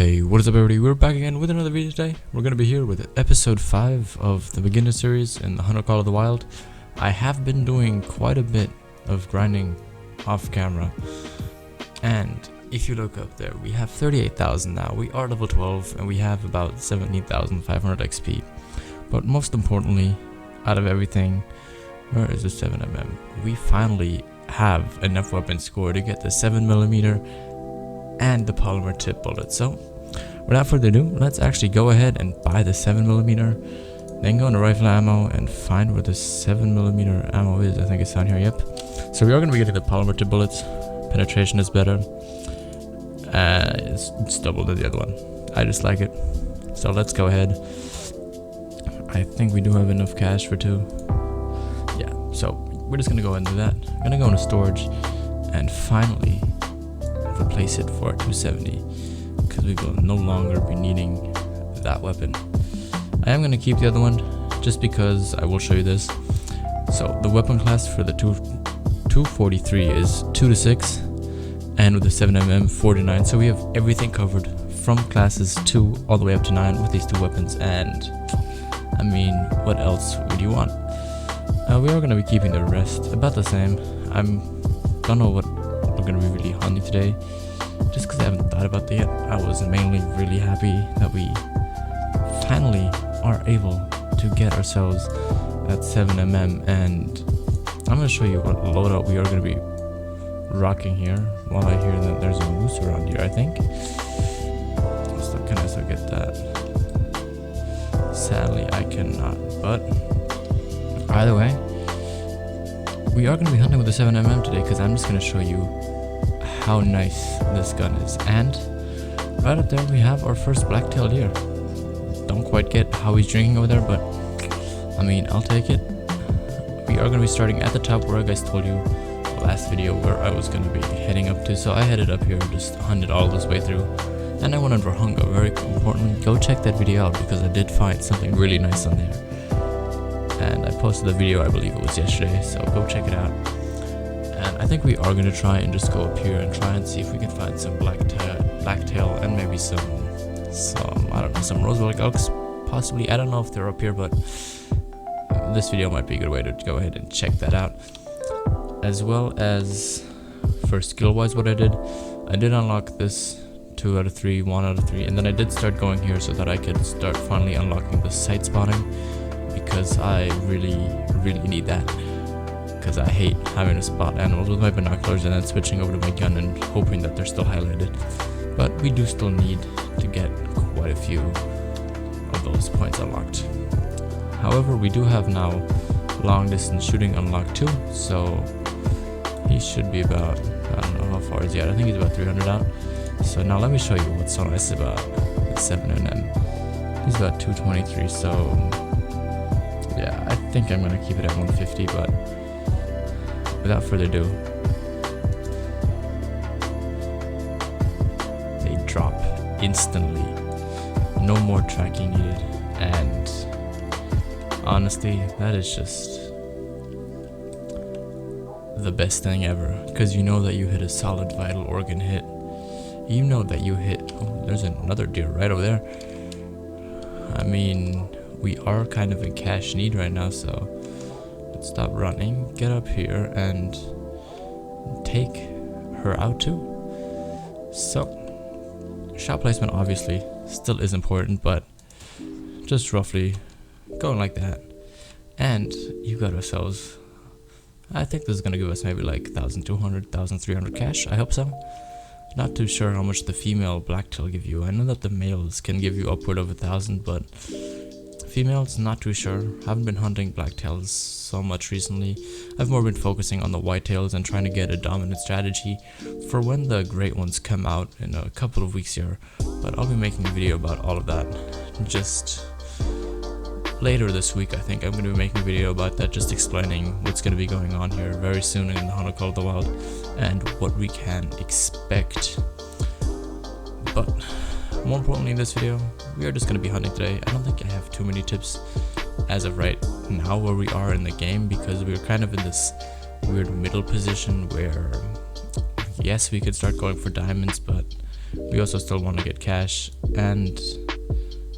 Hey, what is up everybody? We're back again with another video today. We're going to be here with episode 5 of the beginner series in the Hunter Call of the Wild. I have been doing quite a bit of grinding off camera, and if you look up there, we have 38,000 now. We are level 12 and we have about 17,500 XP. But most importantly, out of everything, where is the 7mm? We finally have enough weapon score to get the 7mm and the polymer tip bullet. So without further ado, let's actually go ahead and buy the 7mm, then go into rifle ammo and find where the 7mm ammo is. I think it's down here. Yep. So we are going to be getting the polymer tip bullets. Penetration is better. It's double than the other one. I just like it. So let's go ahead. I think we do have enough cash for 2. Yeah, so we're just going to go ahead and do that. I'm going to go into storage and finally replace it for a 270 because we will no longer be needing that weapon. I am going to keep the other one just because I will show you this. So the weapon class for the 243 is 2 to 6, and with the 7mm 4 to 9. So we have everything covered from classes 2 all the way up to 9 with these 2 weapons. And I mean, what else would you want? We are going to be keeping the rest about the same. Don't know what we're going to be really hunting today, just because I haven't thought about that yet. I was mainly really happy that we finally are able to get ourselves that 7mm, and I'm going to show you what loadout we are going to be rocking here while I hear that there's a moose around here, I think. So can I still get that? Sadly I cannot, but either way, we are going to be hunting with the 7mm today because I'm just going to show you how nice this gun is. And right up there we have our first blacktail deer. Don't quite get how he's drinking over there, but I mean, I'll take it. We are going to be starting at the top where I guys told you last video where I was going to be heading up to. So I headed up here, just hunted all this way through, and I went under Hunga. Very importantly, go check that video out because I did find something really nice on there. And I posted the video, I believe it was yesterday, so go check it out. And I think we are going to try and just go up here and try and see if we can find some blacktail and maybe some I don't know, some rosewood elks possibly. I don't know if they're up here, but this video might be a good way to go ahead and check that out. As well as for skill wise, what I did unlock this 2 out of 3, 1 out of 3, and then I did start going here so that I could start finally unlocking the sight spotting, because I really need that, because I hate having to spot animals with my binoculars and then switching over to my gun and hoping that they're still highlighted. But we do still need to get quite a few of those points unlocked. However, we do have now long distance shooting unlocked too, so he should be about, I don't know how far is he at, I think he's about 300 out. So now let me show you what's so nice about the 7mm. He's about 223, so yeah, I think I'm gonna keep it at 150, but without further ado, they drop instantly. No more tracking needed, and honestly, that is just the best thing ever, because you know that you hit a solid vital organ hit. You know that you hit, oh, there's another deer right over there. I mean, we are kind of in cash need right now, so let's stop running, get up here and take her out too. So shot placement obviously still is important, but just roughly going like that, and you got ourselves, I think this is gonna give us maybe like 1,200, 1,300 cash. I hope so. Not too sure how much the female blacktail give you. I know that the males can give you upward of 1,000, but females, not too sure. Haven't been hunting blacktails so much recently. I've more been focusing on the whitetails and trying to get a dominant strategy for when the great ones come out in a couple of weeks here. But I'll be making a video about all of that just later this week. I think I'm going to be making a video about that, just explaining what's going to be going on here very soon in the Hunter Call of the Wild and what we can expect. But more importantly, in this video, we are just going to be hunting today. I don't think I have too many tips as of right now where we are in the game, because we're kind of in this weird middle position where yes, we could start going for diamonds, but We also still want to get cash, and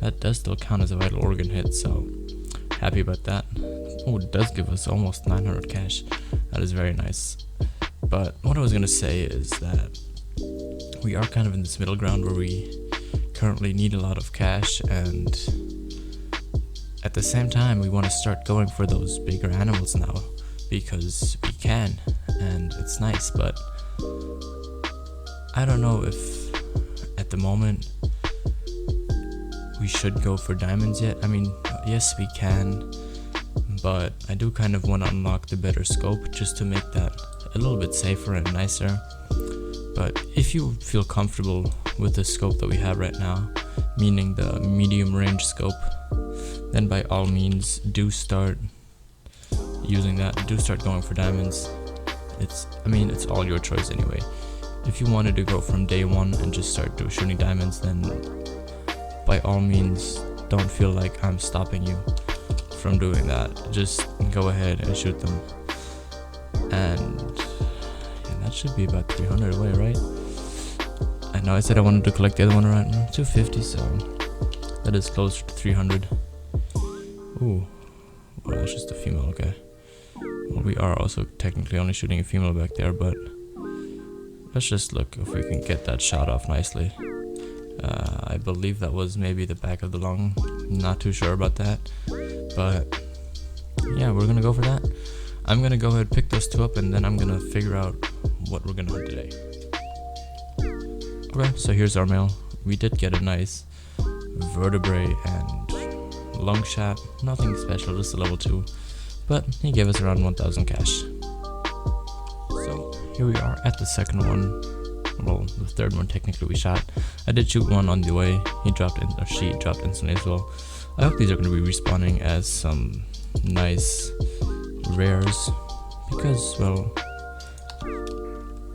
that does still count as a vital organ hit, so happy about that. Oh, it does give us almost 900 cash. That is very nice. But what I was gonna say is that we are kind of in this middle ground where we currently need a lot of cash, and at the same time we want to start going for those bigger animals now because we can, and it's nice. But I don't know if at the moment we should go for diamonds yet. I mean, yes, we can, but I do kind of want to unlock the better scope just to make that a little bit safer and nicer. But if you feel comfortable with the scope that we have right now, meaning the medium range scope, then by all means do start using that. Do start going for diamonds. It's all your choice anyway. If you wanted to go from day one and just start shooting diamonds, then by all means don't feel like I'm stopping you from doing that. Just go ahead and shoot them. And that should be about 300 away, right? I know I said I wanted to collect the other one around 250, so that is closer to 300. Ooh, well, that's just a female, okay. Well, we are also technically only shooting a female back there, but let's just look if we can get that shot off nicely. I believe that was maybe the back of the lung. Not too sure about that, but yeah, we're gonna go for that. I'm gonna go ahead and pick those two up, and then I'm gonna figure out what we're gonna hunt today. Okay, so here's our male. We did get a nice vertebrae and lung shot. Nothing special, just a level 2, but he gave us around 1,000 cash. So here we are at the second one. Well, the third one technically we shot. I did shoot one on the way. He dropped in, or she dropped instantly as well. I hope these are going to be respawning as some nice rares, because, well,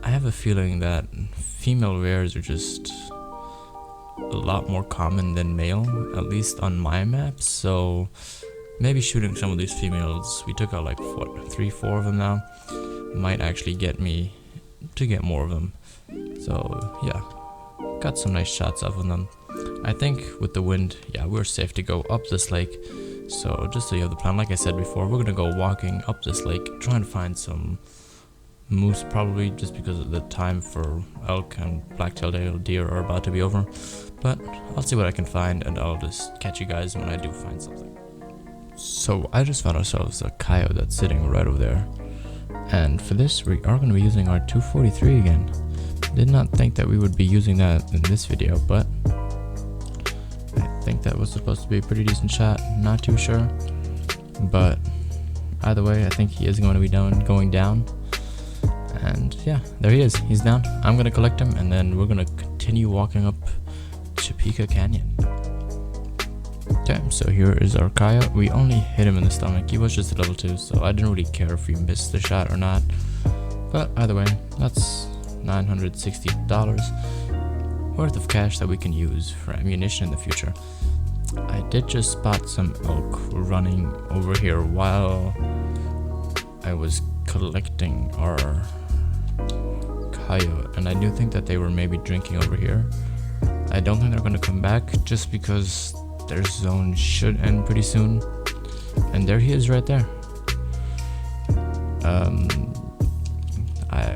I have a feeling that female rares are just a lot more common than male, at least on my maps. So maybe shooting some of these females, we took out like what, 3-4 of them now, might actually get me to get more of them. So yeah, got some nice shots off of them. I think with the wind, yeah, we're safe to go up this lake. So just so you have the plan, like I said before, we're gonna go walking up this lake, trying to find some moose, probably just because of the time for elk and black-tailed deer are about to be over. But I'll see what I can find, and I'll just catch you guys when I do find something. So I just found ourselves a coyote that's sitting right over there, and for this we are going to be using our 243 again. Did not think that we would be using that in this video, but I think that was supposed to be a pretty decent shot. Not too sure, but either way I think he is going to be going down. And yeah, there he is. He's down. I'm gonna collect him, and then we're gonna continue walking up Topeka Canyon. Okay, so here is our coyote. We only hit him in the stomach. He was just a level 2, so I didn't really care if we missed the shot or not. But either way, that's $960 worth of cash that we can use for ammunition in the future. I did just spot some elk running over here while I was collecting our coyote, and I do think that they were maybe drinking over here. I don't think they're going to come back just because their zone should end pretty soon. And there he is right there.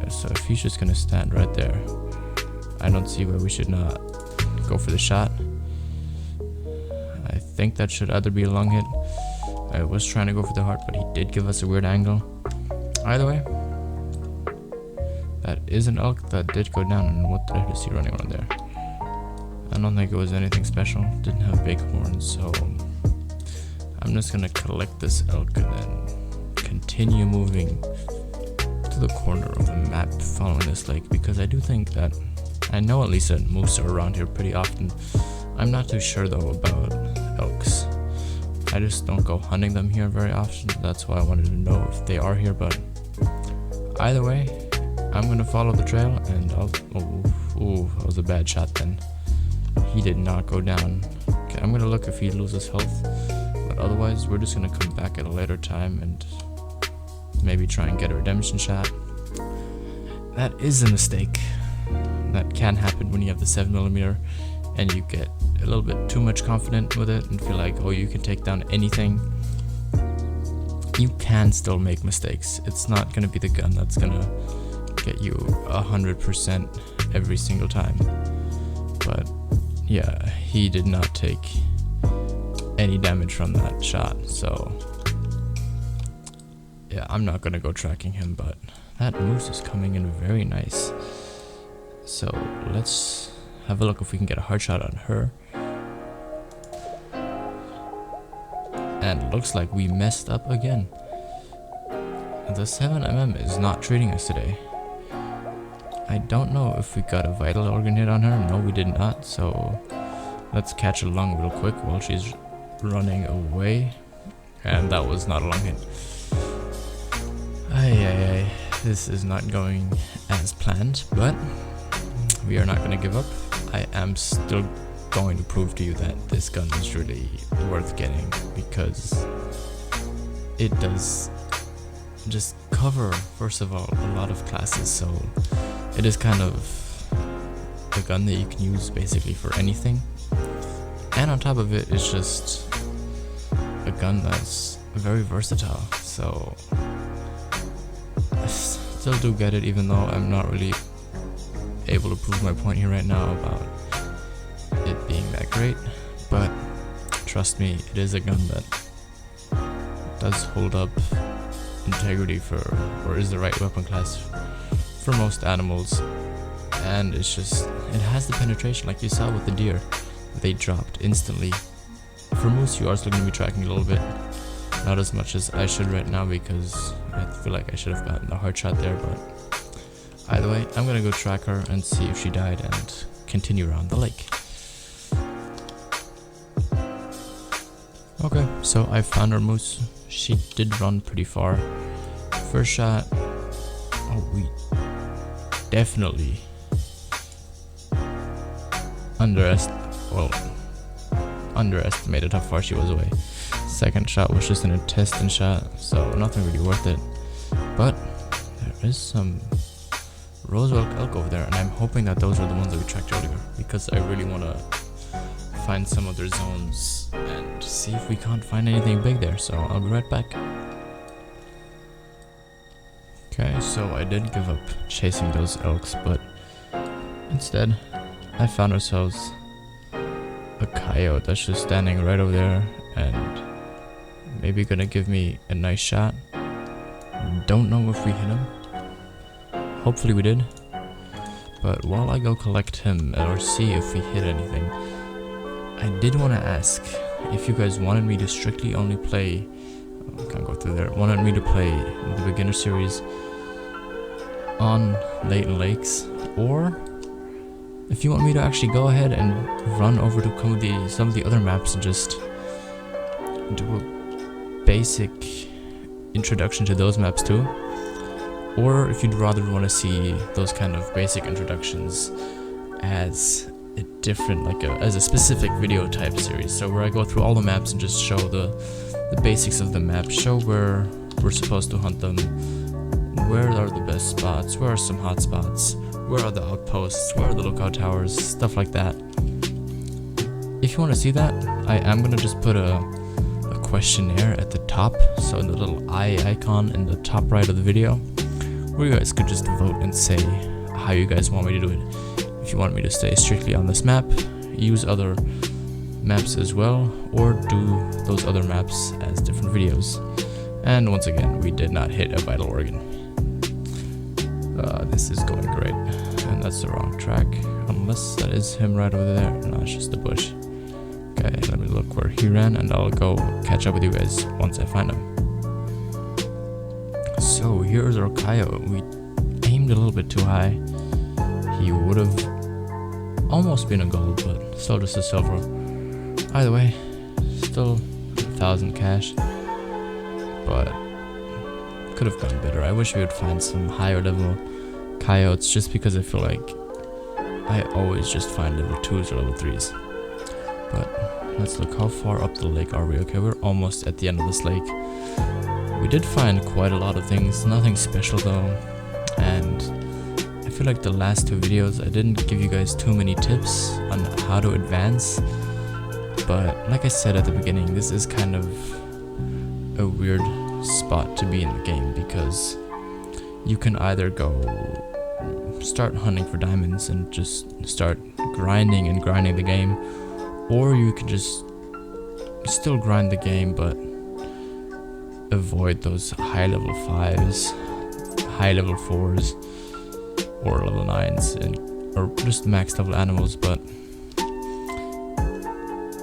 So if he's just going to stand right there, I don't see why we should not go for the shot. I think that should either be a lung hit. I was trying to go for the heart, but he did give us a weird angle. Either way, that is an elk that did go down. And what did I just see running around there? I don't think it was anything special. Didn't have Bighorn, so I'm just gonna collect this elk and then continue moving to the corner of the map following this lake, because I do think that I know at least that moose are around here pretty often. I'm not too sure though about elks. I just don't go hunting them here very often. That's why I wanted to know if they are here, but either way, I'm gonna follow the trail, and I'll... Oh, that was a bad shot then. He did not go down. Okay, I'm gonna look if he loses health, but otherwise we're just gonna come back at a later time and maybe try and get a redemption shot. That is a mistake. that can happen when you have the 7mm and you get a little bit too much confident with it and feel like, oh, you can take down anything. You can still make mistakes. It's not gonna be the gun that's gonna get you 100% every single time. But yeah, he did not take any damage from that shot, so yeah, I'm not gonna go tracking him, but that moose is coming in very nice. So let's have a look if we can get a hard shot on her. And looks like we messed up again. The 7mm is not treating us today. I don't know if we got a vital organ hit on her. No, we did not. So let's catch a lung real quick while she's running away. And that was not a lung hit. Ay. This is not going as planned, but we are not going to give up. I am still going to prove to you that this gun is really worth getting, because it does just cover, first of all, a lot of classes, so it is kind of a gun that you can use basically for anything. And on top of it, it's just a gun that's very versatile, so I still do get it, even though I'm not really able to prove my point here right now about it being that great. But trust me, it is a gun that does hold up integrity for, or is the right weapon class for most animals. And it's just, it has the penetration, like you saw with the deer. They dropped instantly. For moose, you are still going to be tracking a little bit, not as much as I should right now, because I feel like I should have gotten a hard shot there. But either way, I'm gonna go track her and see if she died and continue around the lake. Okay, so I found our moose. She did run pretty far. First shot, oh, we definitely underestimated how far she was away. Second shot was just an intestine shot, so nothing really worth it. But there is some Roosevelt elk over there, and I'm hoping that those are the ones that we tracked earlier, because I really want to find some of their zones and see if we can't find anything big there. So I'll be right back. Okay, so I did give up chasing those elks, but instead I found ourselves a coyote that's just standing right over there and maybe gonna give me a nice shot. Don't know if we hit him. Hopefully we did. But while I go collect him or see if we hit anything, I did want to ask if you guys wanted me to strictly only play, can't go through there, wanted me to play the beginner series on Leighton Lakes, or if you want me to actually go ahead and run over to some of the other maps and just do a basic introduction to those maps too. Or if you'd rather want to see those kind of basic introductions as a different, as a specific video type series. So where I go through all the maps and just show the basics of the map, show where we're supposed to hunt them, where are the best spots, where are some hot spots, where are the outposts, where are the lookout towers, stuff like that. If you want to see that, I am going to just put a questionnaire at the top, so the little eye icon in the top right of the video, where you guys could just vote and say how you guys want me to do it. If you want me to stay strictly on this map, use other maps as well, or do those other maps as different videos. And once again, we did not hit a vital organ. This is going great, and that's the wrong track, unless that is him right over there. No, it's just the bush. Okay, let me look where he ran, and I'll go catch up with you guys once I find him. So here's our coyote. We aimed a little bit too high. He would have almost been a gold, but still just a silver. Either way, still 1,000 cash, but could have gone better. I wish we would find some higher level coyotes, just because I feel like I always just find level 2s or level 3s. But let's look, how far up the lake are we? Okay, we're almost at the end of this lake. We did find quite a lot of things, nothing special though, and I feel like the last two videos I didn't give you guys too many tips on how to advance, but like I said at the beginning, this is kind of a weird spot to be in the game, because you can either go start hunting for diamonds and just start grinding the game, or you can just still grind the game but avoid those high level 5s, high level 4s, or level 9s, or just max level animals. But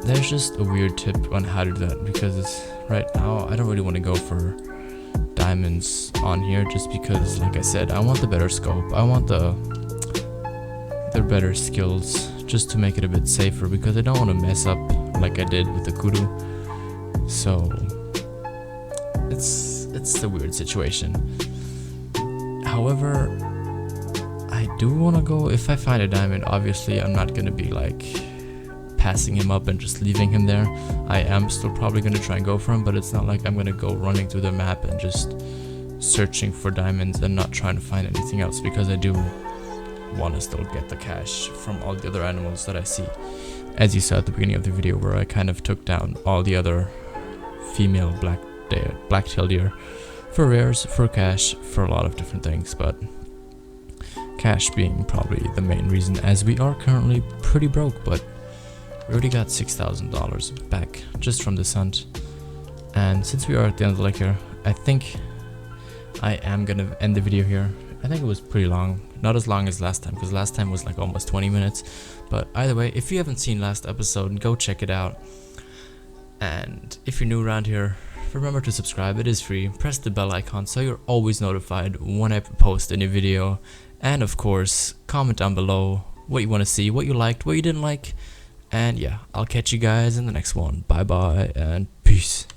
there's just a weird tip on how to do that, because right now I don't really want to go for diamonds on here, just because, like I said, I want the better scope, I want the better skills, just to make it a bit safer, because I don't want to mess up like I did with the kudu. So it's a weird situation. However, I do want to go, if I find a diamond, obviously I'm not going to be like passing him up and just leaving him there. I am still probably going to try and go for him, but it's not like I'm going to go running through the map and just searching for diamonds and not trying to find anything else, because I do want to still get the cash from all the other animals that I see, as you saw at the beginning of the video, where I kind of took down all the other female black-tailed deer for rares, for cash, for a lot of different things, but cash being probably the main reason, as we are currently pretty broke. But we already got $6,000 back just from this hunt, and since we are at the end of the lake here, I think I am gonna end the video here. I think it was pretty long, not as long as last time, because last time was like almost 20 minutes. But either way, if you haven't seen last episode, go check it out. And if you're new around here, remember to subscribe, it is free. Press the bell icon so you're always notified when I post a new video. And of course, comment down below what you want to see, what you liked, what you didn't like. And yeah, I'll catch you guys in the next one. Bye bye and peace.